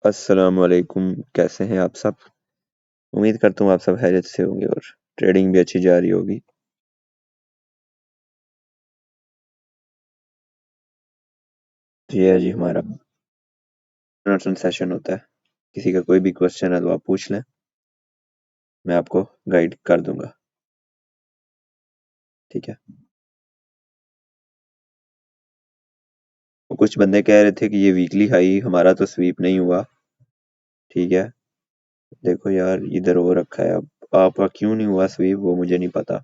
अस्सलाम वालेकुम। कैसे हैं आप सब? उम्मीद करता हूँ आप सब खैरियत से होंगे और ट्रेडिंग भी अच्छी जा रही होगी। जी है जी, हमारा इंट्रोडक्शन सेशन होता है। किसी का कोई भी क्वेश्चन है तो आप पूछ लें, मैं आपको गाइड कर दूंगा। ठीक है। तो कुछ बंदे कह रहे थे कि ये वीकली हाई हमारा तो स्वीप नहीं हुआ। ठीक है। देखो यार, इधर हो रखा है। अब आपका क्यों नहीं हुआ स्वीप वो मुझे नहीं पता।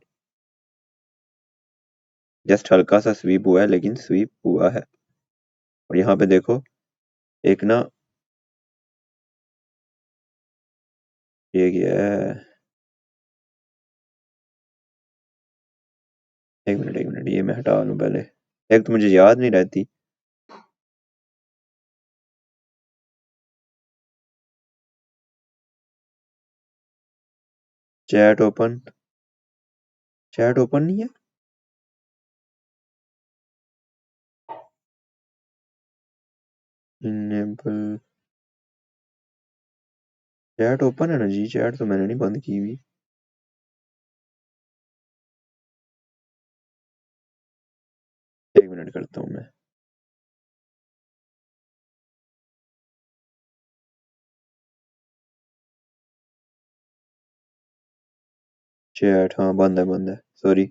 जस्ट हल्का सा स्वीप हुआ है, लेकिन स्वीप हुआ है। और यहाँ पे देखो, एक ना, ये क्या है? एक मिनट ये मैं हटा लूं पहले। एक तो मुझे याद नहीं रहती। Chat open. चैट ओपन नहीं है। इनेबल। चैट ओपन है ना जी, चैट तो मैंने नहीं बंद की हुई। एक मिनट करता हूँ मैं। चैट, हाँ बंद है सॉरी।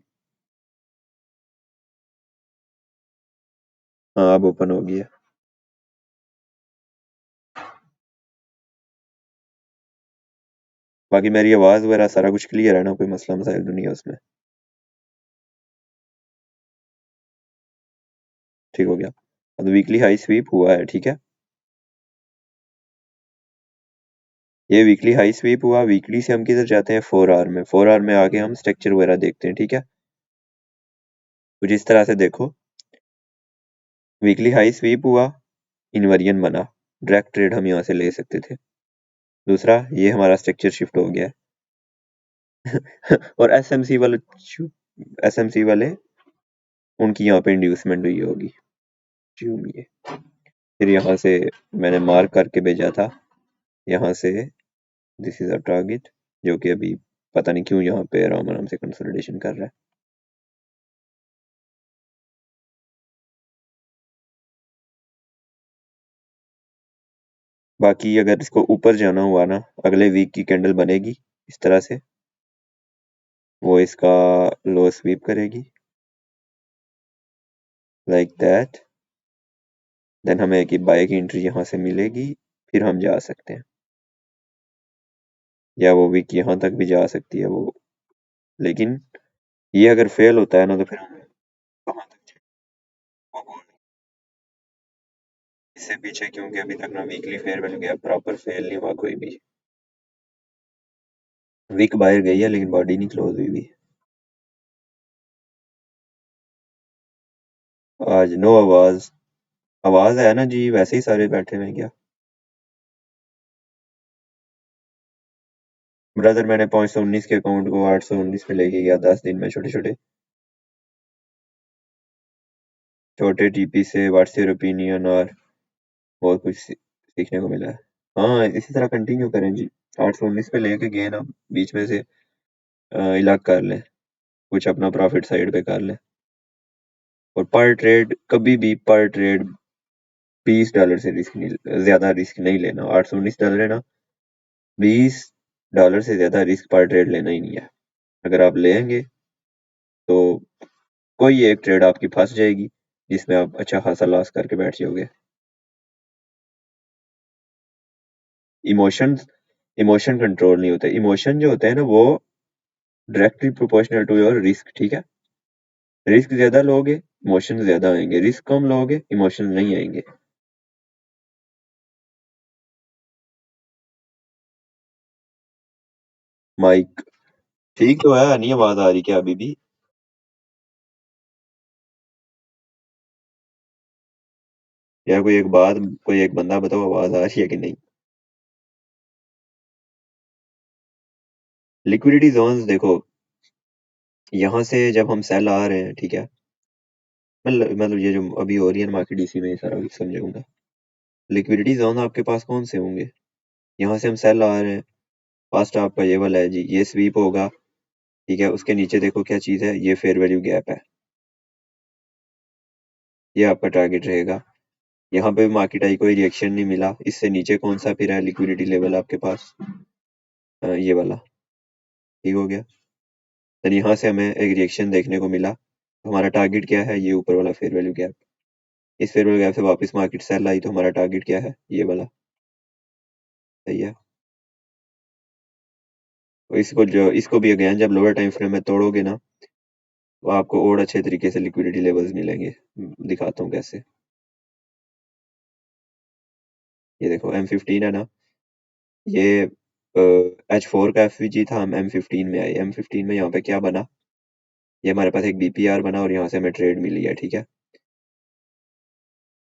हाँ अब ओपन हो गया। बाकी मेरी आवाज वगैरह सारा कुछ क्लियर है ना? कोई मसला मसाइल तो नहीं है उसमें? ठीक हो गया। अब वीकली हाई स्वीप हुआ है, ठीक है। ये वीकली हाई स्वीप हुआ। वीकली से हम किधर जाते हैं? 4 आवर में। 4 आवर में आके हम स्ट्रक्चर वगैरह देखते हैं, ठीक है। कुछ इस तरह से देखो, वीकली हाई स्वीप हुआ, इनवेरियन बना, डायरेक्ट ट्रेड हम यहाँ से ले सकते थे। दूसरा, ये हमारा स्ट्रक्चर शिफ्ट हो गया है। और एसएमसी वाले, उनकी यहाँ पे इंड्यूसमेंट हुई होगी। ये फिर यहाँ से मैंने मार्क करके भेजा था, यहाँ से दिस इज अ टारगेट, जो कि अभी पता नहीं क्यों यहाँ पे आराम आराम से कंसोलिडेशन कर रहा है। बाकी अगर इसको ऊपर जाना हुआ ना, अगले वीक की कैंडल बनेगी इस तरह से, वो इसका लो स्वीप करेगी लाइक दैट। देन हमें एक बाय की एंट्री यहाँ से मिलेगी, फिर हम जा सकते हैं, या वो वीक यहाँ तक भी जा सकती है वो। लेकिन ये अगर फेल होता है ना, तो फिर हम कहाँ तक जाएं? वो बोल इससे पीछे, क्योंकि अभी तक ना weekly fair value gap proper fail नहीं हुआ कोई भी। वीक बाहर गई है लेकिन बॉडी नहीं क्लोज हुई भी। आज नो आवाज। आवाज है ना जी, वैसे ही सारे बैठे हुए हैं क्या? ब्रदर, मैंने 519 के अकाउंट को 819 पे लेके गया 10 दिन में। छोटे छोटे छोटे टीपी से व्हाट्स योर ओपिनियन, और बहुत कुछ सीखने को मिला है। हाँ, इसी तरह कंटिन्यू करें जी। 819 पे लेके गए ना, बीच में से इलाक कर लें, कुछ अपना प्रॉफिट साइड पे कर लें। और पर ट्रेड कभी भी, पर ट्रेड $20 से रिस्क नहीं, ज्यादा रिस्क नहीं लेना। $819 है ना, $20 से ज्यादा रिस्क पर ट्रेड लेना ही नहीं है। अगर आप लेंगे तो कोई एक ट्रेड आपकी फंस जाएगी, जिसमें आप अच्छा खासा लॉस करके बैठ जाओगे। इमोशन इमोशन कंट्रोल नहीं होता। इमोशन जो होता है ना, वो directly proportional to your risk, ठीक है। रिस्क ज्यादा लोगे, इमोशन ज्यादा आएंगे। रिस्क कम लोगे, इमोशन नहीं आएंगे। माइक ठीक तो है, नहीं आवाज आ रही क्या अभी भी? या कोई एक बंदा बताओ, आवाज आ रही है कि नहीं? लिक्विडिटी जोन्स देखो, यहाँ से जब हम सेल आ रहे हैं, ठीक है। मतलब ये जो अभी हो रही है मार्केट, इसी में सारा कुछ समझाऊंगा। लिक्विडिटी जोन आपके पास कौन से होंगे? यहाँ से हम सेल आ रहे हैं, फर्स्ट आपका ये वाला है जी, ये स्वीप होगा, ठीक है। उसके नीचे देखो क्या चीज है, ये फेयर वैल्यू गैप है, ये आपका टारगेट रहेगा। यहाँ पे मार्केट आई, कोई रिएक्शन नहीं मिला, इससे नीचे कौन सा फिर है लिक्विडिटी लेवल आपके पास? ये वाला, ठीक हो गया। तो यहाँ से हमें एक रिएक्शन देखने को मिला, तो हमारा टारगेट क्या है? ये ऊपर वाला फेयर वैल्यू गैप। इस फेयर वैल्यू गैप से वापस मार्केट सेल आई, तो हमारा टारगेट क्या है? ये वाला, सही है। तो इसको भी अगेन जब लोअर टाइम फ्रेम में तोड़ोगे ना, तो आपको और अच्छे तरीके से लिक्विडिटी लेवल्स मिलेंगे। दिखाता हूँ कैसे। ये देखो M15 है ना, ये H4 का FVG था, हम M15 में आए। M15 में यहाँ पे क्या बना, ये हमारे पास एक BPR बना और यहाँ से हमें ट्रेड मिली है, ठीक है।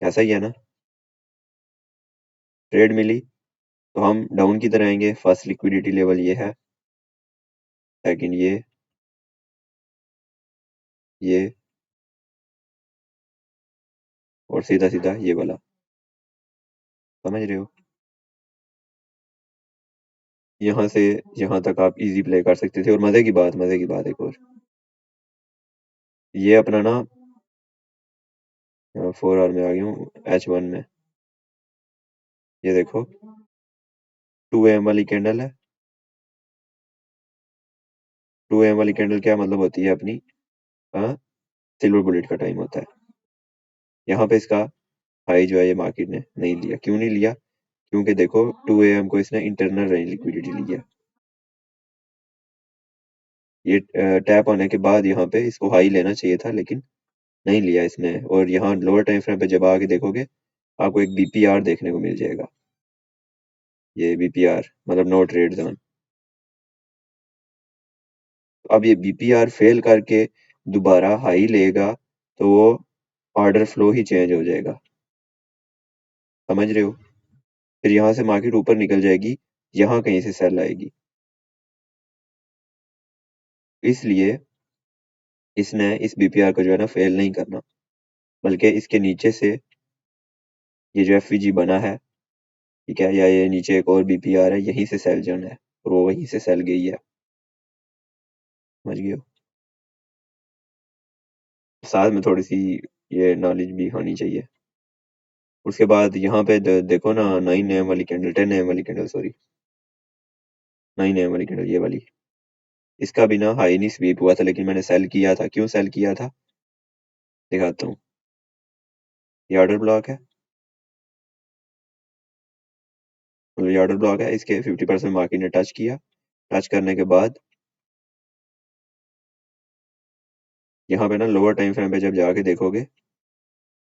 ऐसा ही है ना, ट्रेड मिली तो हम डाउन की तरह आएंगे। फर्स्ट लिक्विडिटी लेवल ये है, सेकंड ये और सीधा सीधा ये वाला, समझ रहे हो? यहाँ से यहाँ तक आप इजी प्ले कर सकते थे। और मजे की बात एक और, ये अपना ना 4 आवर में आ गया हूँ, H1 में। ये देखो 2 AM वाली कैंडल है। 2 AM वाली कैंडल क्या मतलब होती है अपनी, हाँ, सिल्वर बुलेट का टाइम होता है। यहाँ पे इसका हाई जो है ये मार्केट ने नहीं लिया। क्यों नहीं लिया? क्योंकि देखो 2 AM को इसने इंटरनल रेंज लिक्विडिटी ली है। ये टैप होने के बाद यहाँ पे इसको हाई लेना चाहिए था, लेकिन नहीं लिया इसने। और यहाँ लोअर टाइम फ्रेम पे जब आके देखोगे, आपको एक BPR देखने को मिल जाएगा। ये BPR मतलब नो ट्रेड जोन। अब ये BPR फेल करके दोबारा हाई लेगा, तो वो ऑर्डर फ्लो ही चेंज हो जाएगा, समझ रहे हो? फिर यहाँ से मार्केट ऊपर निकल जाएगी, यहाँ कहीं से सेल आएगी। इसलिए इसने इस BPR को जो है ना फेल नहीं करना, बल्कि इसके नीचे से ये जो FVG बना है, ठीक है, या ये नीचे एक और BPR है, यहीं से सेल जाना है। और वो वहीं से सेल गई है, समझ गए हो? साथ में थोड़ी सी ये नॉलेज भी होनी चाहिए। उसके बाद यहाँ पे देखो ना 9 AM वाली कैंडल, 10 AM वाली कैंडल, सॉरी 9 AM वाली कैंडल, ये वाली। इसका भी ना हाई नहीं स्वीप हुआ था, लेकिन मैंने सेल किया था। क्यों सेल किया था, दिखाता हूँ। ये ऑर्डर ब्लॉक है, मतलब ये ऑर्डर ब्लॉक है। इसके 50% मार्केट ने टच किया। टच करने के बाद यहाँ पे ना लोअर टाइम फ्रेम पे जब जाके देखोगे,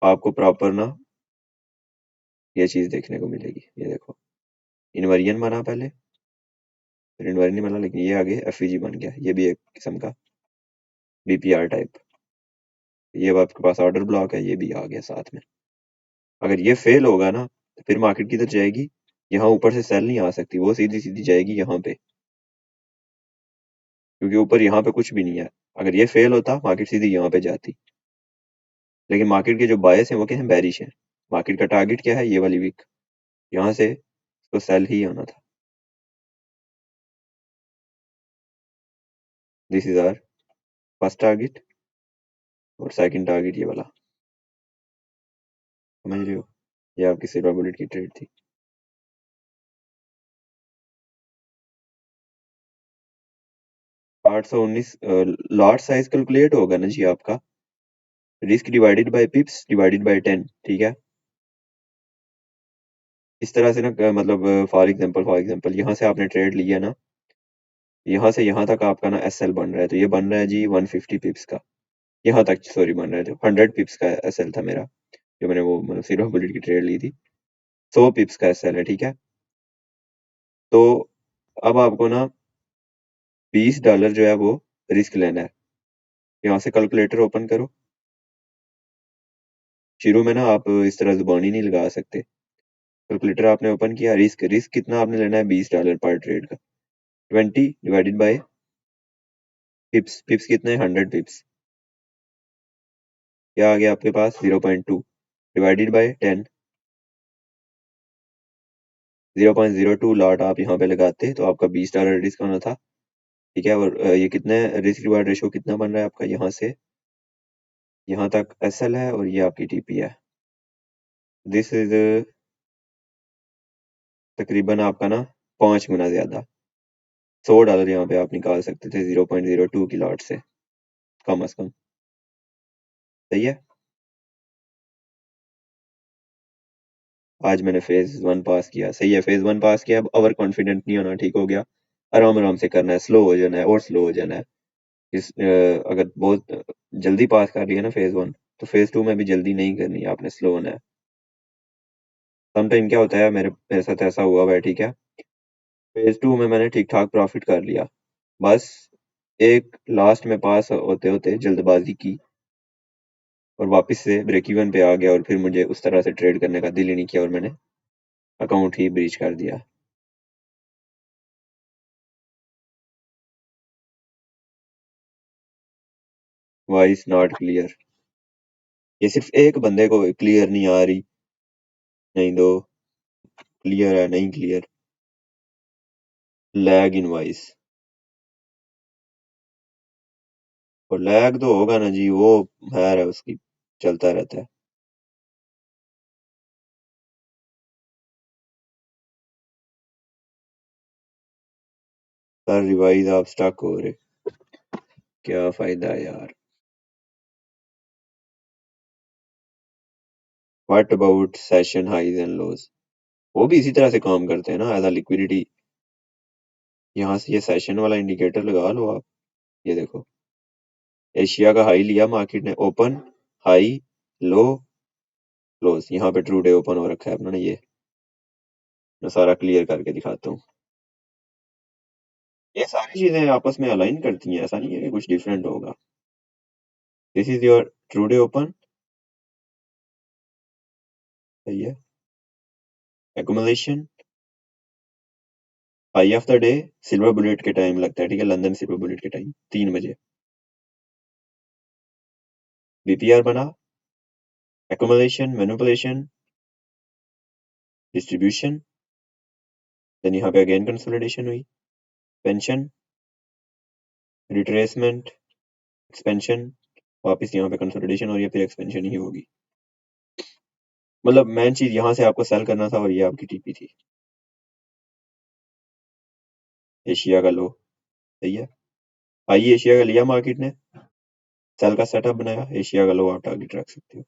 आपको प्रॉपर ना ये चीज देखने को मिलेगी। ये देखो, इनवर्जन बना पहले, फिर इनवर्जन नहीं बना, लेकिन ये आगे FVG बन गया। ये भी एक किस्म का BPR टाइप। ये अब आपके पास ऑर्डर ब्लॉक है, ये भी आ गया साथ में। अगर ये फेल होगा ना, तो फिर मार्केट किधर जाएगी? यहाँ ऊपर से सेल नहीं आ सकती, वो सीधी सीधी जाएगी यहाँ पे, क्योंकि ऊपर यहाँ पे कुछ भी नहीं है। अगर ये फेल होता, मार्केट सीधी यहाँ पे जाती। लेकिन मार्केट के जो बायस हैं वो क्या है? बेरिश है। मार्केट का टारगेट क्या है? ये वाली वीक, यहाँ से इसको सेल ही आना था। This is our first target और सेकंड टारगेट ये वाला, समझ रहे हो? ये आपकी सिल्वर बुलेट की ट्रेड थी। 819 लॉट साइज कैलकुलेट होगा ना जी आपका, risk divided by पिप्स divided by 10, ठीक है। इस तरह से ना मतलब फॉर एग्जांपल यहाँ से आपने ट्रेड लिया ना, यहाँ से यहाँ तक आपका ना SL बन रहा है, तो ये बन रहा है जी 150 पिप्स का। यहाँ तक सॉरी बन रहा है, तो 100 पिप्स का SL था मेरा, जो मैंने वो मतलब सिल्वर बुलेट की ट्रेड ली थी। 100 पिप्स का SL है, ठीक है। तो अब आपको ना $20 जो है वो रिस्क लेना है। यहाँ से कैलकुलेटर ओपन करो। शुरू में ना आप इस तरह जुबानी नहीं लगा सकते। कैलकुलेटर आपने ओपन किया, रिस्क रिस्क कितना आपने लेना है? $20 पर ट्रेड का। 20 डिवाइडेड बाय पिप्स, पिप्स कितने हैं? 100 पिप्स। क्या आ गया आपके पास? 0.2 डिवाइडेड बाय 10, 0.02 लॉट आप यहाँ पे लगाते तो आपका $20 डिस्काउंट होता, ठीक है। और ये कितने रिस्क रिवार्ड रेशो कितना बन रहा है आपका, यहाँ से यहाँ तक SL है और ये आपकी TP है। दिस इज तकरीबन आपका ना 5 गुना ज्यादा। $100 यहाँ पे आप निकाल सकते थे 0.02 की लॉट से, कम अज कम। सही है। आज मैंने फेज 1 पास किया, सही है। फेज 1 पास किया, अब ओवर कॉन्फिडेंट नहीं होना, ठीक हो गया। आराम आराम से करना है, स्लो हो जाना है और स्लो हो जाना है। अगर बहुत जल्दी पास कर लिया ना फेज 1, तो फेज 2 में भी जल्दी नहीं करनी है, आपने स्लो होना है। समटाइम क्या होता है, मेरे साथ ऐसा हुआ हुआ है, ठीक है। फेज 2 में मैंने ठीक ठाक प्रॉफिट कर लिया, बस एक लास्ट में पास होते होते जल्दबाजी की और वापस से ब्रेक इवन पे आ गया, और फिर मुझे उस तरह से ट्रेड करने का दिल ही नहीं किया और मैंने अकाउंट ही ब्रीच कर दिया। वॉइस नॉट क्लियर, ये सिर्फ एक बंदे को क्लियर नहीं आ रही, नहीं दो क्लियर है, नहीं क्लियर। लैग इन वॉइस, और लैग तो होगा ना जी, वो है उसकी, चलता रहता है। सर रिवाइज आप स्टक हो रहे, क्या फायदा है यार। What about session highs and lows, वो भी इसी तरह से काम करते हैं ना, एज अ लिक्विडिटी। यहाँ से ये सेशन वाला इंडिकेटर लगा लो आप, ये देखो एशिया का हाई लिया मार्केट ने, ओपन हाई लो क्लोज, यहाँ पे ट्रू डे ओपन हो रखा है अपना, ये मैं सारा क्लियर करके दिखाता हूँ। ये सारी चीजें आपस में अलाइन करती हैं, ऐसा नहीं है कि कुछ डिफरेंट होगा। This is your true day open, सही है। Accumulation high of the day, silver bullet के टाइम लगता है, ठीक है, लंदन सिल्वर बुलेट के टाइम 3 बजे। बीपीआर बना, एक्यूमुलेशन, मैनिपुलेशन, डिस्ट्रीब्यूशन, देन यहाँ पे अगेन कंसोलिडेशन हुई, पेंशन, रिट्रेसमेंट, एक्सपेंशन, वापस यहाँ पे कंसोलिडेशन हो रही है, फिर एक्सपेंशन ही होगी। मतलब मेन चीज यहाँ से आपको सेल करना था और ये आपकी टीपी थी। एशिया का लो, सही है। हाई एशिया का लिया मार्केट ने, सेल का सेटअप बनाया, एशिया का लो आप टारगेट रख सकते हो।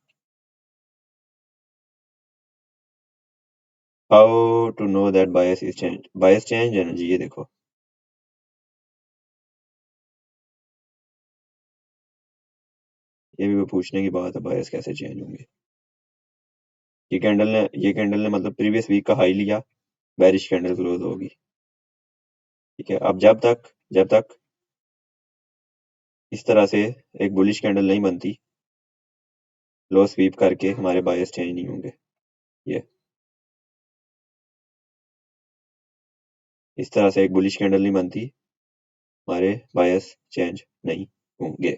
How to know that bias is change, bias change है ना जी, ये देखो। ये भी वो पूछने की बात है, बायस कैसे चेंज होंगे। ये कैंडल ने मतलब प्रीवियस वीक का हाई लिया, बेरिश कैंडल क्लोज होगी, ठीक है। अब जब तक इस तरह से एक बुलिश कैंडल नहीं बनती, लो स्वीप करके हमारे बायस चेंज नहीं होंगे। ये इस तरह से एक बुलिश कैंडल नहीं बनती, हमारे बायस चेंज नहीं होंगे।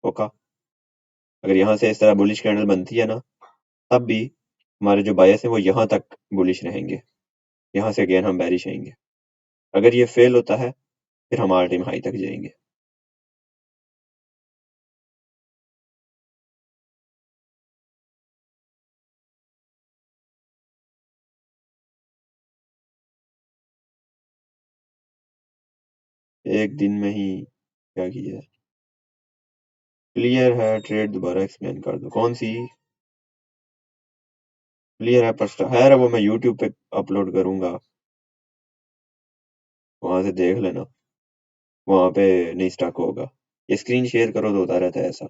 ओके, अगर यहाँ से इस तरह बुलिश कैंडल बनती है ना, तब भी हमारे जो बायस है वो यहाँ तक बुलिश रहेंगे, यहाँ से अगेन हम बेरिश आएंगे। अगर ये फेल होता है, फिर हम ऑल टाइम हाई तक जाएंगे। एक दिन में ही क्या किया है, क्लियर है ट्रेड, दोबारा एक्सप्लेन कर दो। कौन सी क्लियर है, फर्स्ट है वो, मैं यूट्यूब पे अपलोड करूंगा, वहां से देख लेना, वहां पे नहीं स्टक होगा। ये स्क्रीन शेयर करो तो होता रहता है ऐसा।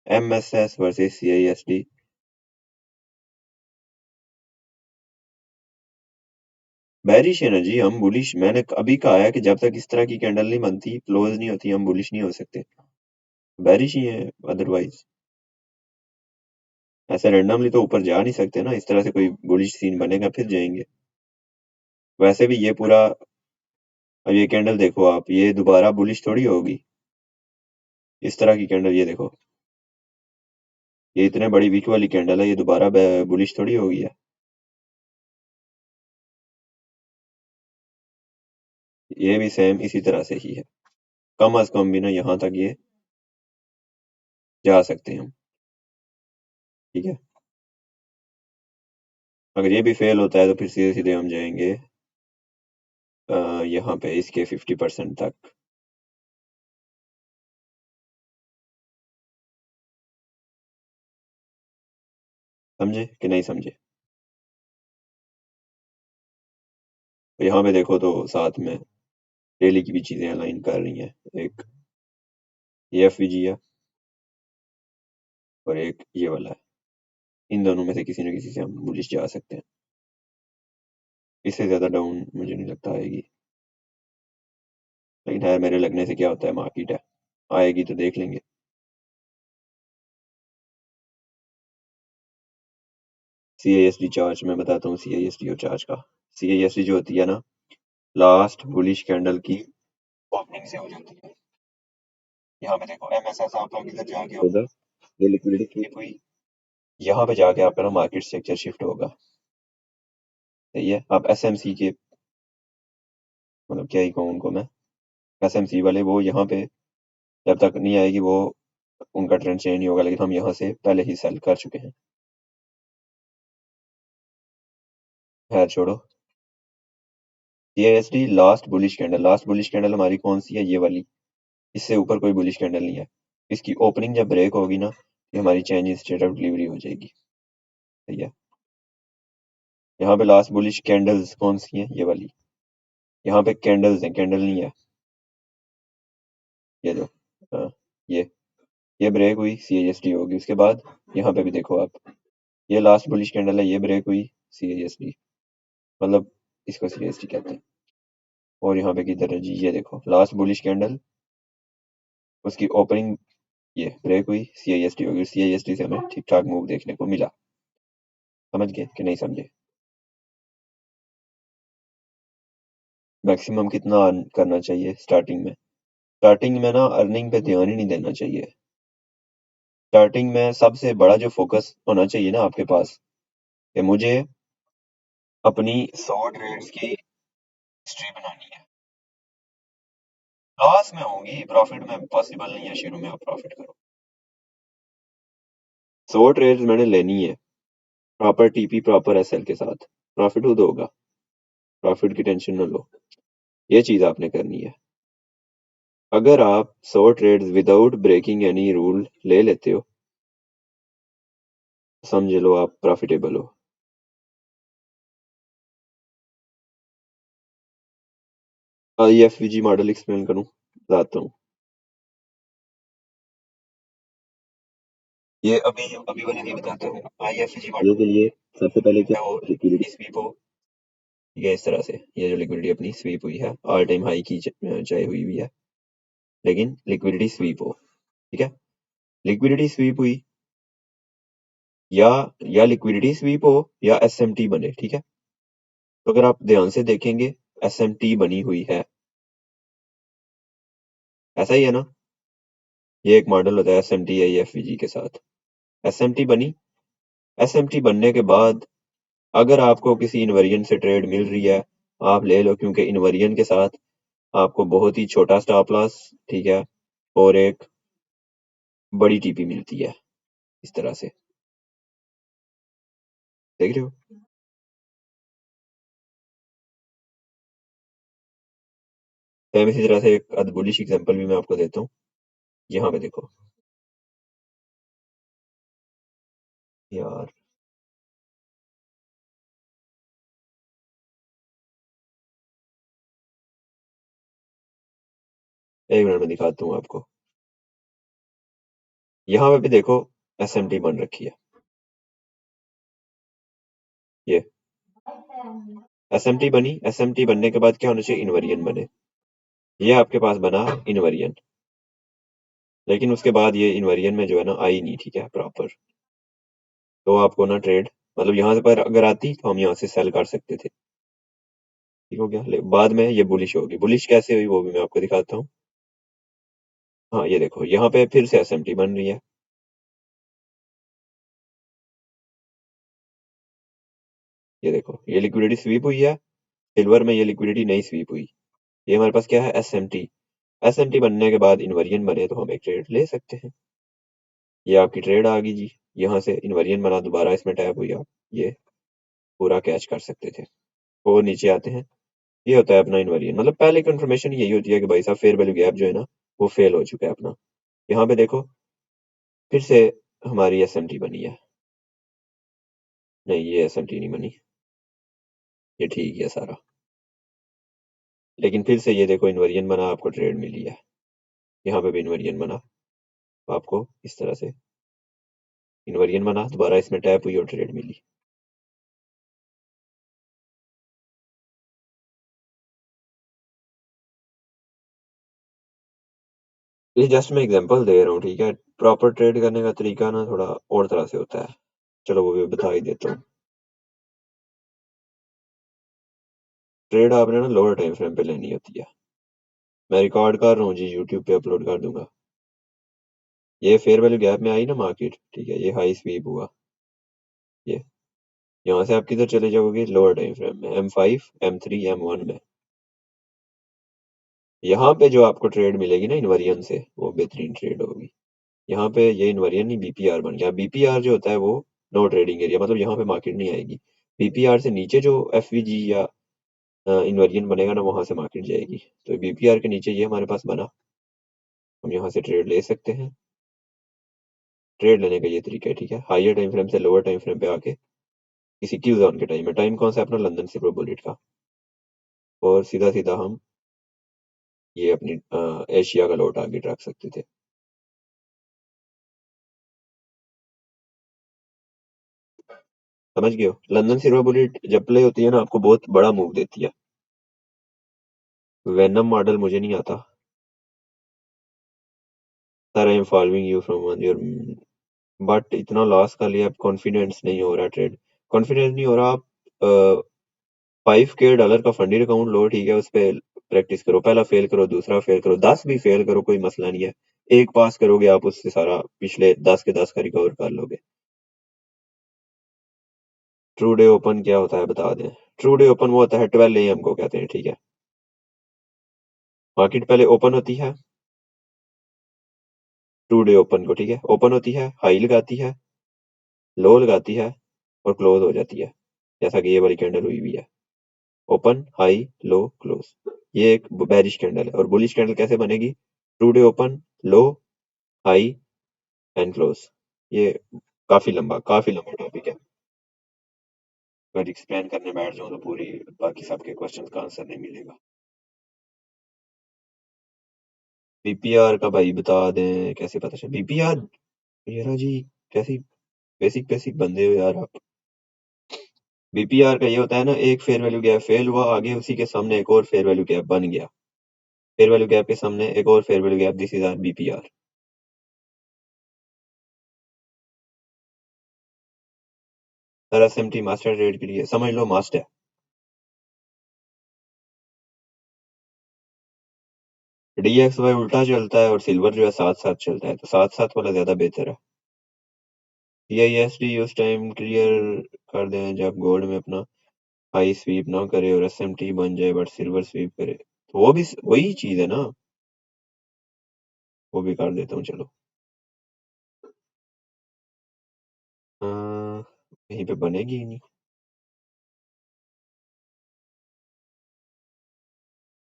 MSS वर्सेस CISD, बेरिश है ना जी, हम बुलिश, मैंने अभी कहा है कि जब तक इस तरह की कैंडल नहीं बनती, क्लोज नहीं होती, हम बुलिश नहीं हो सकते, बेरिश ही है अदरवाइज। ऐसे रेंडमली तो ऊपर जा नहीं सकते ना, इस तरह से कोई बुलिश सीन बनेगा फिर जाएंगे। वैसे भी ये पूरा, अब ये कैंडल देखो आप, ये दोबारा बुलिश थोड़ी होगी, इस तरह की कैंडल ये देखो, ये इतने बड़ी वीक वाली कैंडल है, ये दोबारा बुलिश थोड़ी होगी है। ये भी सेम इसी तरह से ही है, कम अज कम भी ना यहाँ तक ये जा सकते हैं हम। ठीक है, अगर ये भी फेल होता है तो फिर सीधे सीधे हम जाएंगे यहाँ पे इसके 50% तक। समझे कि नहीं समझे? तो यहाँ पे देखो तो साथ में डेली की भी चीजें अलाइन कर रही हैं। एक ये एफवीजी है और एक ये वाला है। इन दोनों में से किसी न किसी से हम बुलिश जा सकते हैं। इससे ज्यादा डाउन मुझे नहीं लगता आएगी, लेकिन है मेरे लगने से क्या होता है, मार्केट है, आएगी तो देख लेंगे। CASD चार्ज मैं बताता हूँ, CASD और चार्ज का। CASD जो होती है ना, लास्ट बुलिश कैंडल की ओपनिंग से हो जाती है। यहाँ पे देखो MSS आपका किधर जाके उधर ये लिक्विडिटी क्लिप हुई, यहाँ पे जाके आपका ना मार्केट स्ट्रक्चर शिफ्ट होगा। सही है, आप SMC के मतलब क्या ही कहूँ उनको मैं, SMC वाले वो यहाँ पे जब तक नहीं आएगी वो उनका ट्रेंड चेंज नहीं होगा, लेकिन हम यहाँ से पहले ही सेल कर चुके हैं। खैर छोड़ो। CASD लास्ट बुलिश कैंडल हमारी कौन सी है, ये वाली। इससे ऊपर कोई बुलिश कैंडल नहीं है। इसकी ओपनिंग जब ब्रेक होगी ना, ये हमारी change in state of delivery हो जाएगी। सही है, यहाँ पे लास्ट बुलिश कैंडल्स कौन सी हैं, ये वाली। यहाँ पे कैंडल्स हैं, कैंडल नहीं है। ये जो हाँ, ये ब्रेक हुई, CASD होगी। उसके बाद यहाँ पे भी देखो आप, ये लास्ट बुलिश कैंडल है, ये ब्रेक हुई, CASD, मतलब इसको CASD कहते हैं। और यहाँ पे किधर है जी, ये देखो लास्ट बुलिश कैंडल, उसकी ओपनिंग ये ब्रेक हुई, CASD होगी। CASD से हमें ठीक ठाक मूव देखने को मिला। समझ गए कि नहीं समझे? मैक्सिमम कितना अर्न करना चाहिए स्टार्टिंग में? स्टार्टिंग में ना अर्निंग पे ध्यान ही नहीं देना चाहिए। स्टार्टिंग में सबसे बड़ा जो फोकस होना चाहिए ना आपके पास, कि मुझे अपनी 100 ट्रेड्स की हिस्ट्री बनानी है। लॉस में होंगी, प्रॉफिट में पॉसिबल नहीं है शुरू में आप प्रॉफिट करो। 100 ट्रेड्स मैंने लेनी है, प्रॉपर TP प्रॉपर SL के साथ, प्रॉफिट खुद होगा, प्रॉफिट की टेंशन न लो। ये चीज आपने करनी है। अगर आप 100 trades without breaking any rule ले लेते हो, समझ लो आप प्रॉफिटेबल हो। IFVG मॉडल एक्सप्लेन करूं, बताता हूँ। ये अभी वाले नहीं बताता हूँ। IFVG मॉडल के लिए सबसे पहले क्या हो, लिक्विडिटी स्वीप हो। ये इस तरह से ये जो लिक्विडिटी अपनी स्वीप हुई है, ऑल टाइम हाई की चाहे हुई है, लेकिन लिक्विडिटी स्वीप हो। ठीक है, लिक्विडिटी स्वीप हुई, या लिक्विडिटी स्वीप हो या SMT बने। ठीक है, तो अगर आप ध्यान से देखेंगे SMT बनी हुई है, ऐसा ही है ना। ये एक मॉडल होता है SMT या FVG के साथ। SMT बनी, SMT बनने के बाद अगर आपको किसी इन्वेरिएंट से ट्रेड मिल रही है, आप ले लो, क्योंकि इन्वेरिएंट के साथ आपको बहुत ही छोटा स्टॉप लॉस, ठीक है, और एक बड़ी TP मिलती है इस तरह से। देख रहे हो? सेम इसी तरह से एक बुलिश एग्जांपल भी मैं आपको देता हूँ। यहाँ पे देखो यार, एक मिनट में दिखाता हूँ आपको। यहाँ पे भी देखो SMT बन रखी है, ये SMT बनी। SMT बनने के बाद क्या होना चाहिए, इन्वेरिएंट बने। ये आपके पास बना इन्वेरिएंट, लेकिन उसके बाद ये इन्वेरिएंट में जो है ना आई नहीं, ठीक है, प्रॉपर। तो आपको ना ट्रेड, मतलब यहाँ से पर अगर आती तो हम यहाँ से सेल कर सकते थे। ठीक हो गया, बाद में ये बुलिश होगी। बुलिश कैसे हुई वो भी मैं आपको दिखाता हूँ। हाँ, ये देखो यहाँ पे फिर से SMT बन रही है, ये देखो, ये लिक्विडिटी स्वीप हुई है, सिल्वर में ये लिक्विडिटी नहीं स्वीप हुई। ये हमारे पास क्या है, एसएमटी। एसएमटी बनने के बाद इन्वर्जन बने तो हम एक ट्रेड ले सकते हैं। ये आपकी ट्रेड आ गई जी। यहाँ से इन्वर्जन बना, दोबारा इसमें टैप हुई, आप ये पूरा कैच कर सकते थे। और नीचे आते हैं, ये होता है अपना इन्वर्जन। मतलब पहले कंफर्मेशन यही होती है कि भाई साहब फेयर वैल्यू गैप जो है ना, वो फेल हो चुका है अपना। यहाँ पे देखो, फिर से हमारी एसएमटी बनी है। नहीं, ये एसएमटी नहीं बनी, ये ठीक है सारा। लेकिन फिर से ये देखो, इन्वर्जन बना, आपको ट्रेड मिली है। यहाँ पे भी इन्वर्जन बना, तो आपको इस तरह से इन्वर्जन बना, दोबारा इसमें टैप हुई और ट्रेड मिली। ये जस्ट मैं एग्जांपल दे रहा हूँ, ठीक है। प्रॉपर ट्रेड करने का तरीका ना थोड़ा और तरह से होता है। चलो वो भी बता ही देता हूँ। ट्रेड आपने ना लोअर टाइम फ्रेम पे लेनी होती है। मैं रिकॉर्ड कर रहा हूँ जी, यूट्यूब पे अपलोड कर दूंगा। ये फेयर वैल्यू गैप में आई ना मार्केट, ठीक है, ये हाई स्वीप हुआ। ये यहाँ से आप किधर चले जाओगे, लोअर टाइम फ्रेम में, M5, M3, M1 में। यहाँ पे जो आपको ट्रेड मिलेगी ना इन्वर्जन से, वो बेहतरीन ट्रेड होगी। यहाँ पे ये इन्वर्जन नहीं, बीपीआर बन गया। बीपीआर जो होता है वो नो ट्रेडिंग एरिया, मतलब यहाँ पे मार्केट नहीं आएगी। बीपीआर से नीचे जो एफवीजी या इन्वर्जन बनेगा ना, वहां से मार्केट जाएगी। तो बीपीआर के नीचे ये हमारे पास बना, हम यहाँ से ट्रेड ले सकते हैं। ट्रेड लेने का ये तरीका है, ठीक है। हायर टाइम फ्रेम से लोअर टाइम फ्रेम पे आके किसी क्यू जोन के टाइम में, टाइम कौन सा अपना लंदन सिल्वर बुलेट का, और सीधा सीधा हम ये अपनी एशिया का लोट आगे रख सकते थे। समझ गए हो, लंदन सिल्वर बुलेट जब प्ले होती है ना, आपको बहुत बड़ा मूव देती है। वेनम मॉडल मुझे नहीं आता। Sir I am following you from your, but इतना लॉस कर लिया, अब कॉन्फिडेंस नहीं हो रहा, ट्रेड कॉन्फिडेंस नहीं हो रहा। आप $5K का फंडिंग अकाउंट लो, ठीक है, उस पे प्रैक्टिस करो। पहला फेल करो, दूसरा फेल करो, 10 भी फेल करो, कोई मसला नहीं है। एक पास करोगे आप, उससे सारा पिछले 10 के 10 का रिकवर कर लोगे। ट्रू डे ओपन क्या होता है बता दें। ट्रू डे ओपन वो होता है 12 AM को कहते हैं, ठीक है। मार्केट पहले ओपन होती है, ट्रू डे ओपन को, ठीक है, ओपन होती है, हाई लगाती है, लो लगाती है, और क्लोज हो जाती है, जैसा कि ये वाली कैंडल हुई हुई है। ओपन, हाई, लो, क्लोज। ये एक बेरिश कैंडल है। और बुलिश कैंडल कैसे बनेगी, true day open, low, high and close. ये काफी लंबा टॉपिक है। अगर एक्सप्लेन करने बैठ जाऊं तो पूरी, बाकी सबके क्वेश्चंस का आंसर नहीं मिलेगा। बीपीआर का भाई बता दें, कैसे पता चले बीपीआर। यार जी, कैसी बेसिक बेसिक बंदे हो यार आप। बीपीआर का ये होता है ना, एक फेयर वैल्यू गैप फेल हुआ, आगे उसी के सामने एक और फेयर वैल्यू गैप बन गया। फेयर वैल्यू गैप के सामने एक और fair value gap, this is our BPR. Sir SMT master trade के लिए समझ लो मास्ट है। डीएक्सवाई उल्टा चलता है, और सिल्वर जो है साथ साथ चलता है, तो साथ साथ वाला ज्यादा बेहतर है। सीआईएसडी उस टाइम क्लियर कर दें जब गोल्ड में अपना हाई स्वीप ना करे और एसएमटी बन जाए, बट सिल्वर स्वीप करे, तो वो भी वही चीज है ना। वो भी कर देता हूँ चलो। कहीं पे बनेगी ही नहीं।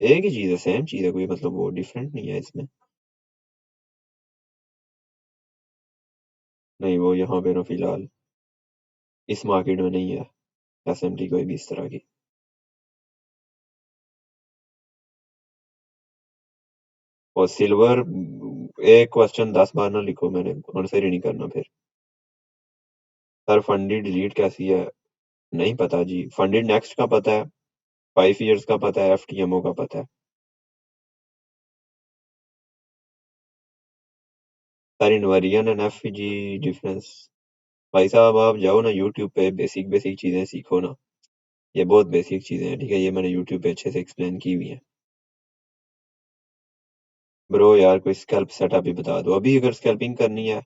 एक ही चीज है, सेम चीज है, कोई मतलब वो डिफरेंट नहीं है इसमें। नहीं, वो यहाँ पे ना फिलहाल इस मार्केट में नहीं है एसएमटी कोई भी इस तरह की। और सिल्वर, एक क्वेश्चन 10 बार ना लिखो, मैंने आंसर ही नहीं करना फिर। सर फंडी डिलीट कैसी है, नहीं पता जी। फंडेड नेक्स्ट का पता है, 5 years का पता है, एफटीएमओ का पता है। Sir inversion and FG difference, भाई साहब आप जाओ ना यूट्यूब पे, बेसिक बेसिक चीजें सीखो ना। ये बहुत बेसिक चीजें हैं, ठीक है, ये मैंने यूट्यूब पे अच्छे से एक्सप्लेन की हुई है। ब्रो यार कोई स्कैल्प सेटअप भी बता दो, अभी अगर स्कैल्पिंग करनी है,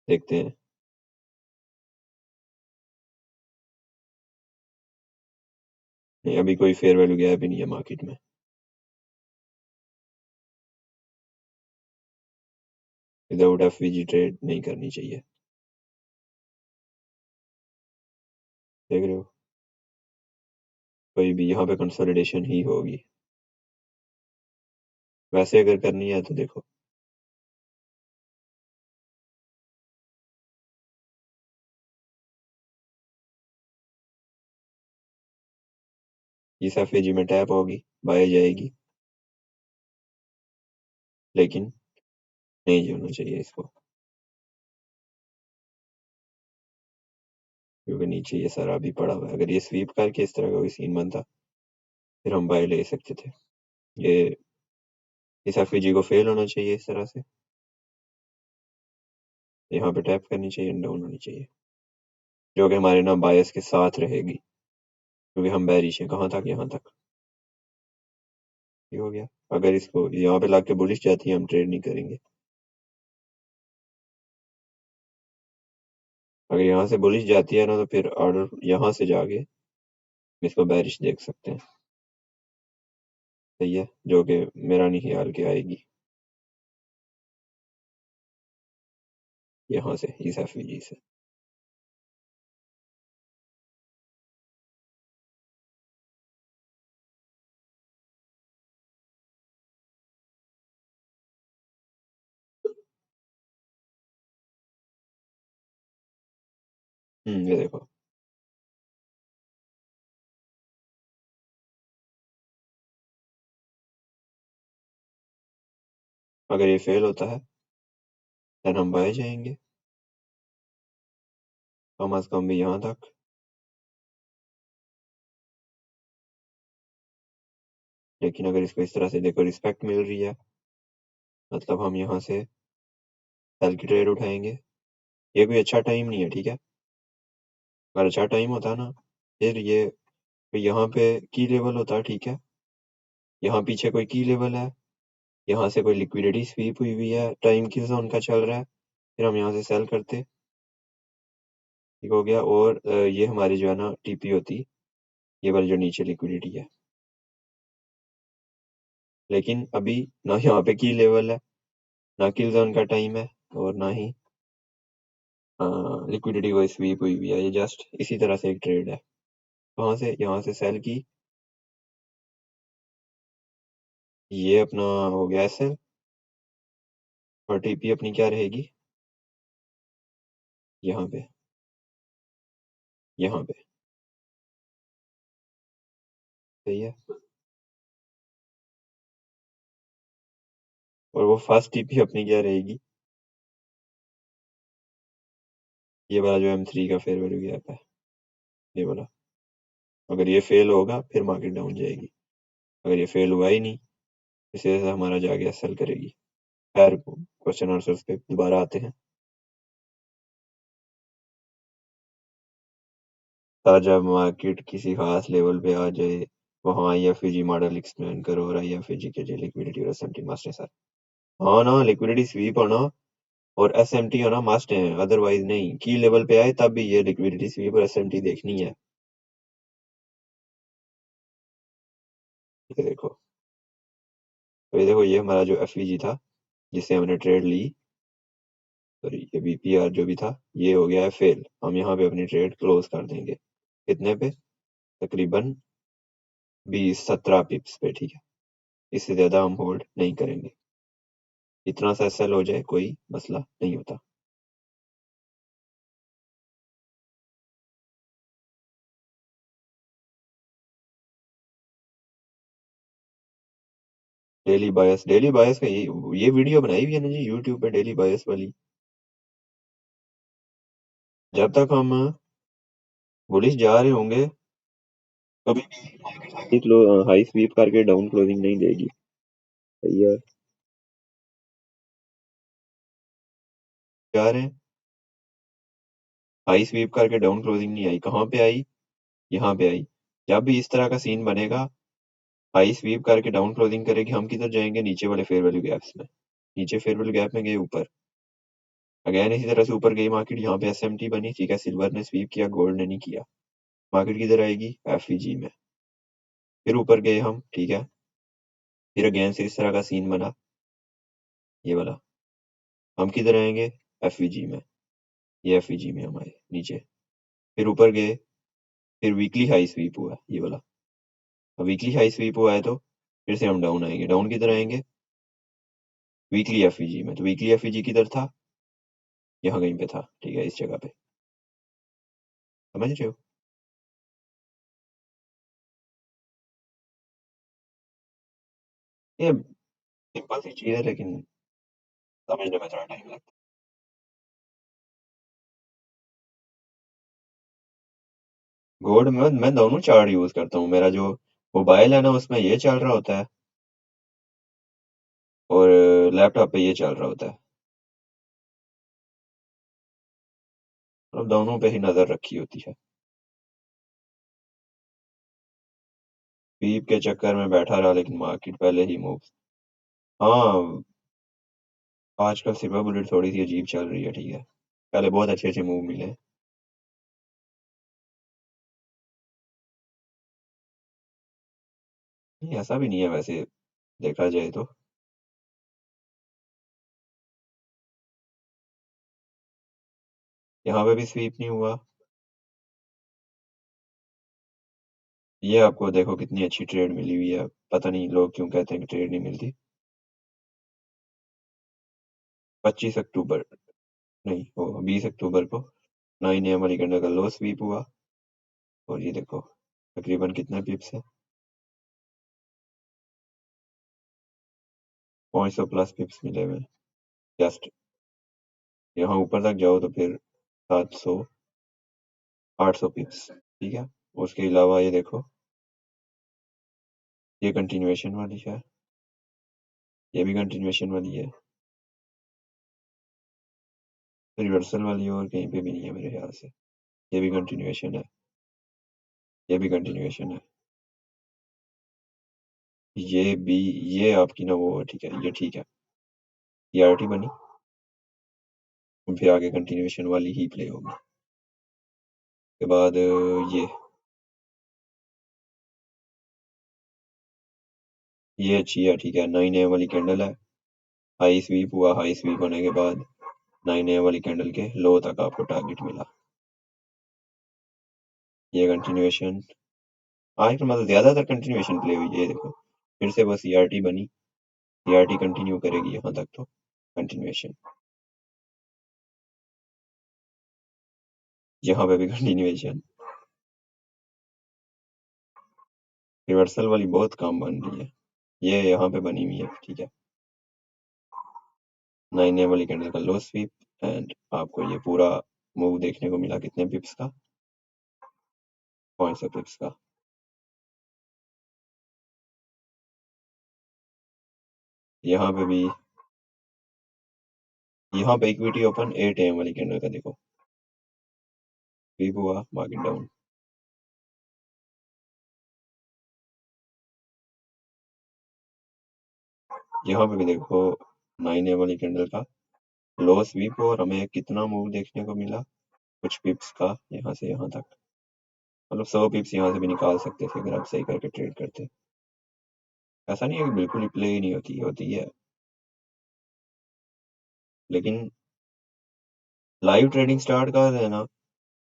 देखते हैं। नहीं, अभी कोई फेयर वैल्यू गैप ही नहीं है मार्केट में। विदाउट एफवीजी ट्रेड नहीं करनी चाहिए, देख रहे हो। कोई भी यहाँ पे कंसोलिडेशन ही होगी। वैसे अगर करनी है तो देखो, इस एफवीजी में टैप होगी, बाय जाएगी, लेकिन नहीं होना चाहिए इसको, क्योंकि नीचे ये सारा अभी पड़ा हुआ है। अगर ये स्वीप करके इस तरह का कोई सीन बनता, फिर हम बाय ले सकते थे। ये इस एफवीजी को फेल होना चाहिए इस तरह से, यहाँ पे टैप करनी चाहिए, डाउन होनी चाहिए, जो कि हमारे ना बायस के साथ रहेगी, क्योंकि हम बैरिश हैं कहाँ तक, यहाँ तक। ये हो गया। अगर इसको यहाँ पे लाके बुलिश जाती है, हम ट्रेड नहीं करेंगे। अगर यहाँ से बुलिश जाती है ना, तो फिर ऑर्डर यहाँ से जाके इसको बैरिश देख सकते हैं। सही है, जो कि मेरा नहीं ख्याल के आएगी यहाँ से, इस एफवीजी से। ये देखो, अगर ये फेल होता है देन हम बाय जाएंगे, कम अज कम भी यहाँ तक। लेकिन अगर इसको इस तरह से देखो, रिस्पेक्ट मिल रही है, मतलब हम यहाँ से सेल की ट्रेड उठाएंगे। ये कोई अच्छा टाइम नहीं है, ठीक है। अगर अच्छा टाइम होता ना, फिर ये यहाँ पे की लेवल होता, ठीक है। यहाँ पीछे कोई की लेवल है, यहाँ से कोई लिक्विडिटी स्वीप हुई हुई है, टाइम की जोन का चल रहा है, फिर हम यहाँ से सेल करते, ठीक हो गया। और ये हमारी जो है ना टीपी होती, ये वाली जो नीचे लिक्विडिटी है। लेकिन अभी ना यहाँ पे की लेवल है, ना किल जोन का टाइम है, और ना ही लिक्विडिटी कोई स्वीप हुई हुई है। ये जस्ट इसी तरह से एक ट्रेड है। कहाँ से, यहाँ से सेल की, ये अपना हो गया सेल, और टीपी अपनी क्या रहेगी, यहाँ पे, यहाँ पे। सही है। और वो फर्स्ट टीपी अपनी क्या रहेगी, ये वाला जो M3 का फेयर वैल्यू गैप है, ये वाला। अगर ये फेल होगा फिर मार्केट डाउन जाएगी। अगर ये फेल हुआ ही नहीं, इस वजह से हमारा जाके सेल करेगी। खैर, क्वेश्चन आंसर्स पे दोबारा आते हैं। जब मार्केट किसी खास लेवल पे आ जाए, वहाँ IFEG मॉडल एक्सप्लेन करो, और IFEG के लिए लिक्विडिटी और एसएमटी मस्ट है सर। हाँ ना, लिक्विडिटी स्वीप होना और एसएमटी होना मस्ट है, अदरवाइज नहीं। की लेवल पे आए तब भी ये लिक्विडिटी स्वीप और एसएमटी देखनी है। ये देखो, तो ये देखो, ये हमारा जो एफईजी था जिससे हमने ट्रेड ली, सॉरी ये बीपीआर जो भी था, ये हो गया है फेल। हम यहाँ पे अपनी ट्रेड क्लोज कर देंगे। कितने पे, तकरीबन 20-17 पिप्स पे, ठीक है। इससे ज्यादा हम होल्ड नहीं करेंगे। इतना सा सेल हो जाए कोई मसला नहीं होता। डेली बायस का ये वीडियो बनाई हुई है ना जी यूट्यूब पे, डेली बायस वाली। जब तक हम बुलिश जा रहे होंगे, कभी भी हाई स्वीप करके डाउन क्लोजिंग नहीं देगी। सही है, जा रहे हैं, हाई स्वीप करके डाउन क्लोजिंग नहीं आई। कहाँ पे आई, यहाँ पे आई। जब भी इस तरह का सीन बनेगा, हाई स्वीप करके डाउन क्लोजिंग करेगी, हम किधर जाएंगे, नीचे वाले फेयर वैल्यू गैप्स में। नीचे फेयर वैल्यू गैप में गए ऊपर, अगेन इसी तरह से ऊपर गई मार्केट, यहाँ पे एसएमटी बनी, ठीक है। सिल्वर ने स्वीप किया, गोल्ड ने नहीं किया। मार्केट किधर आएगी, एफईजी में। फिर ऊपर गए हम, ठीक है। फिर अगेन से इस तरह का सीन बना, ये वाला। हम किधर आएंगे? एफवीजी में। ये एफवीजी में हम आए नीचे। फिर ऊपर गए, फिर वीकली हाई स्वीप हुआ ये वाला। अब वीकली हाई स्वीप हुआ है तो फिर से हम डाउन आएंगे। डाउन किधर आएंगे? वीकली एफवीजी में। तो वीकली एफवीजी किधर था? यहाँ कहीं पे था, ठीक है, इस जगह पे। समझ रहे हो? ये सिंपल सी चीज है, लेकिन समझने में थोड़ा टाइम लगता है। गोल्ड में मैं दोनों चार्ट यूज करता हूँ। मेरा जो मोबाइल है ना, उसमें ये चल रहा होता है, और लैपटॉप पे ये चल रहा होता है। मतलब दोनों पे ही नजर रखी होती है। स्वीप के चक्कर में बैठा रहा, लेकिन मार्केट पहले ही मूव। हाँ, आजकल सिल्वर बुलेट थोड़ी सी अजीब चल रही है, ठीक है। पहले बहुत अच्छे अच्छे मूव मिले। नहीं, ऐसा भी नहीं है वैसे, देखा जाए तो। यहाँ पे भी स्वीप नहीं हुआ। ये आपको देखो कितनी अच्छी ट्रेड मिली हुई है। पता नहीं लोग क्यों कहते हैं कि ट्रेड नहीं मिलती। 25 अक्टूबर, नहीं वो 20 अक्टूबर को 9 AM वाली कैंडल का लो स्वीप हुआ। और ये देखो तकरीबन कितने पिप्स है? 500 प्लस पिप्स मिले हुए। जस्ट यहाँ ऊपर तक जाओ तो फिर 700, 800 पिप्स, ठीक है। उसके अलावा ये देखो, ये कंटिन्यूएशन वाली है, ये भी कंटिन्यूएशन वाली है। रिवर्सल वाली और कहीं पे भी नहीं है मेरे ख्याल से। ये भी कंटिन्यूएशन है, ये भी कंटिन्यूएशन है। ये भी, ये आपकी ना वो, ठीक है, ये ठीक है। ये आरटी बनी, फिर आगे कंटिन्यूएशन वाली ही प्ले होगी। के बाद ये अच्छी है, ठीक है। 9 AM वाली कैंडल है, हाई स्वीप हुआ। हाई स्वीप होने के बाद 9 AM वाली कैंडल के लो तक आपको टारगेट मिला। ये कंटिन्यूएशन आज तो मतलब ज्यादातर कंटिन्यूएशन प्ले हुई है। ये देखो फिर से बस सीआरटी बनी, सीआरटी कंटिन्यू करेगी यहाँ तक तो कंटिन्यूएशन। यहाँ पे भी कंटिन्यूएशन। रिवर्सल वाली बहुत काम बन रही है। ये यहाँ पे बनी हुई है, ठीक है। 9 AM वाली कैंडल का लो स्वीप, एंड आपको ये पूरा मूव देखने को मिला कितने पिप्स का? 500 पिप्स का। यहाँ पे भी, यहाँ पे इक्विटी ओपन 8 AM वाली कैंडल का देखो, स्वीप हुआ, मार्केट डाउन। यहाँ पे भी देखो 9 AM वाली कैंडल का लो स्वीप हो, और हमें कितना मूव देखने को मिला? कुछ पिप्स का, यहाँ से यहाँ तक। मतलब 100 पिप्स यहाँ से भी निकाल सकते थे अगर आप सही करके ट्रेड करते। ऐसा नहीं है कि बिल्कुल ही प्ले ही नहीं होती, होती है। लेकिन लाइव ट्रेडिंग स्टार्ट कर देना।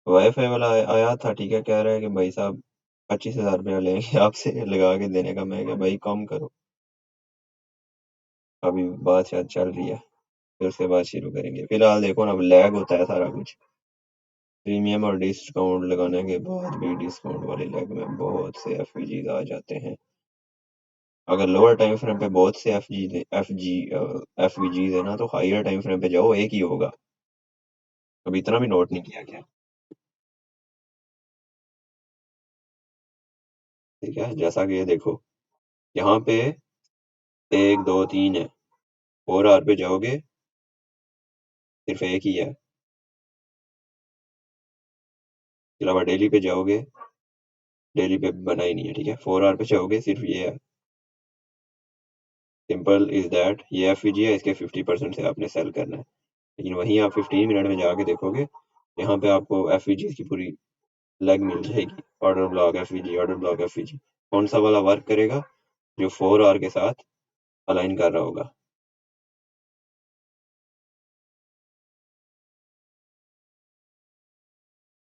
वाईफाई वाला आया था, ठीक है, कह रहा है कि भाई साहब 25,000 रुपया लेंगे आपसे लगा के देने का। मैं क्या भाई कम करो, अभी बात शायद चल रही है, फिर उसके बाद शुरू करेंगे। फिलहाल देखो ना, अब लैग होता है सारा कुछ। प्रीमियम और डिस्काउंट लगाने के बाद भी डिस्काउंट वाले लेग में बहुत से एफवीजीज आ जाते हैं। अगर लोअर टाइम फ्रेम पे बहुत से एफवीजीज है ना, तो हायर टाइम फ्रेम पे जाओ, एक ही होगा। अब इतना भी नोट नहीं किया क्या? ठीक है, जैसा कि ये देखो, यहाँ पे 1 2 3 है। 4 आवर पे जाओगे, सिर्फ एक ही है। इसके अलावा डेली पे जाओगे, डेली पे बना ही नहीं है, ठीक है। 4 आवर पे जाओगे, सिर्फ ये है। सिंपल इज दैट, ये एफवीजी है, इसके 50% से आपने सेल करना है। लेकिन वहीं आप 15 मिनट में जाके देखोगे, यहाँ पे आपको एफवीजी की पूरी लेग मिल जाएगी। Order block FVG, order block FVG. कौन सा वाला वर्क करेगा जो 4 आवर के साथ अलाइन कर रहा होगा।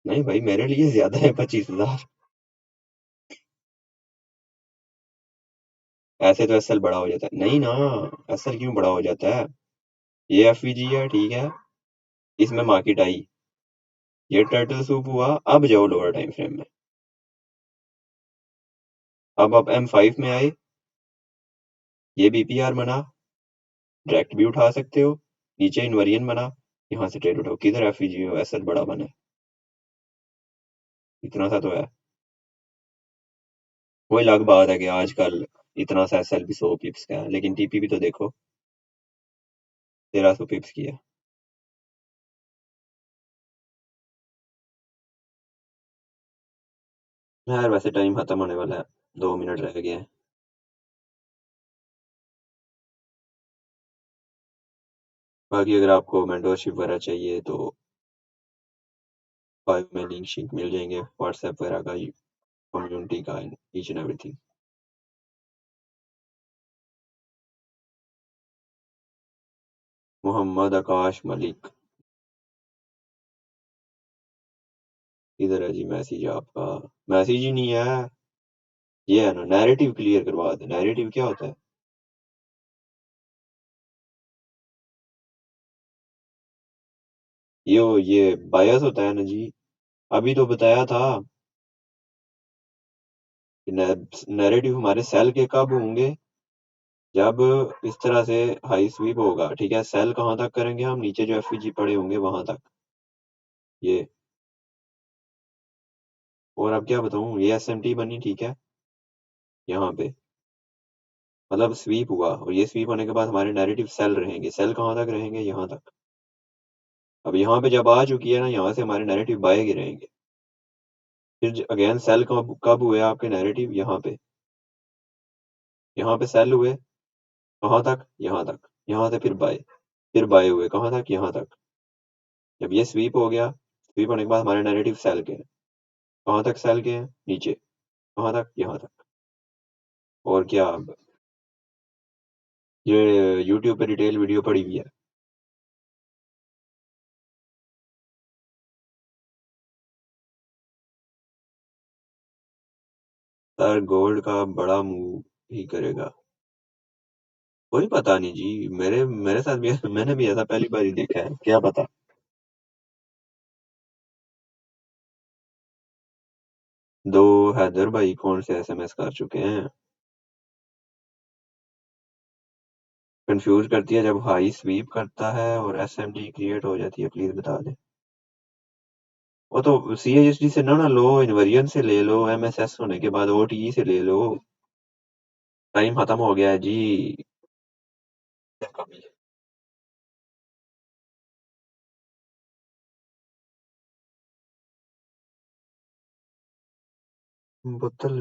नहीं भाई, मेरे लिए ज्यादा है 25,000। ऐसे तो एसएल बड़ा हो जाता है, नहीं ना। एसएल क्यों बड़ा हो जाता है? ये एफवीजी है, ठीक है। इसमें मार्केट आई। ये टर्टल सूप हुआ। अब जाओ लोअर टाइम फ्रेम में। अब आप M5 में आए। ये बीपीआर बना। डायरेक्ट भी उठा सकते हो। नीचे इन्वेरियन बना। यहाँ से ट्रेड उठाओ। किधर एफवीजी हो एसएल बड़ा बना है? इतना सा तो है। वही अलग बात है कि आजकल इतना सा एसएल भी 100 पिप्स का है, लेकिन टीपी भी तो देखो 1300 पिप्स की है। यार वैसे टाइम खत्म होने वाला है। 2 मिनट रह गए हैं। बाकी अगर आपको मेंटोरशिप वगैरह चाहिए तो बायो में लिंक शिंक मिल जाएंगे व्हाट्सएप वगैरह का, कम्युनिटी का, ईच एंड एवरीथिंग। मोहम्मद आकाश मलिक। इधर है जी मैसेज आपका। मैसेज ही नहीं है। ये है ना, नैरेटिव क्लियर करवा दे। नैरेटिव क्या होता है? ये बायस होता है ना जी। अभी तो बताया था कि नैरेटिव हमारे सेल के कब होंगे? जब इस तरह से हाई स्वीप होगा, ठीक है। सेल कहाँ तक करेंगे हम? नीचे जो एफईजी पड़े होंगे वहां तक। ये। और अब क्या बताऊं, ये एसएमटी बनी, ठीक है। यहाँ पे मतलब स्वीप हुआ, और ये स्वीप होने के बाद हमारे नैरेटिव सेल रहेंगे। सेल कहाँ तक रहेंगे? यहाँ तक। अब यहाँ पे जब आ चुकी है ना, यहाँ से हमारे नैरेटिव बाय के रहेंगे। फिर अगेन सेल कब कब हुए आपके नैरेटिव? यहाँ पे। यहाँ पे सेल हुए। कहाँ तक? यहाँ तक। यहाँ से फिर बाय हुए कहाँ तक? यहाँ तक। जब ये स्वीप हो गया, स्वीप होने के बाद हमारे नैरेटिव सेल के हैं। कहाँ तक सेल के हैं? नीचे। कहाँ तक? यहाँ तक। और क्या अब? ये यूट्यूब पे डिटेल वीडियो पड़ी हुई है। सर गोल्ड का बड़ा मूव ही करेगा। कोई पता नहीं जी, मेरे मेरे साथ भी मैंने भी ऐसा पहली बार ही देखा है, क्या पता। दो हैदर भाई कौन से एसएमएस कर चुके हैं? कंफ्यूज करती है जब हाई स्वीप करता है और एसएमडी क्रिएट हो जाती है, प्लीज बता दे। वो तो सीएचडी से ना लो, इन्वेरियन से ले लो, एमएसएस होने के बाद ओटीई से ले लो। टाइम खत्म हो गया है जी। बोतल।